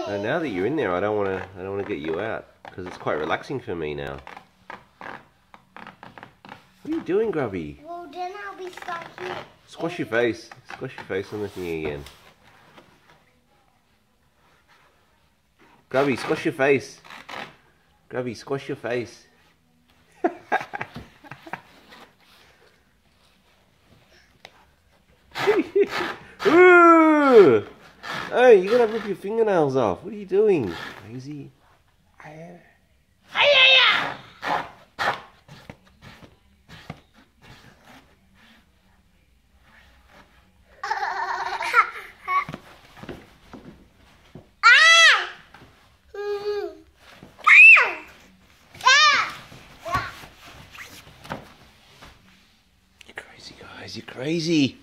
And now that you're in there, I don't want to get you out because it's quite relaxing for me now. What are you doing, Grubby? Well, then I'll be stuck here. Squash your face. Squash your face on the thing again. Grubby, squash your face. Grubby, squash your face. Ooh! Hey, you're gonna rip your fingernails off. What are you doing? Crazy. You're crazy, guys. You're crazy.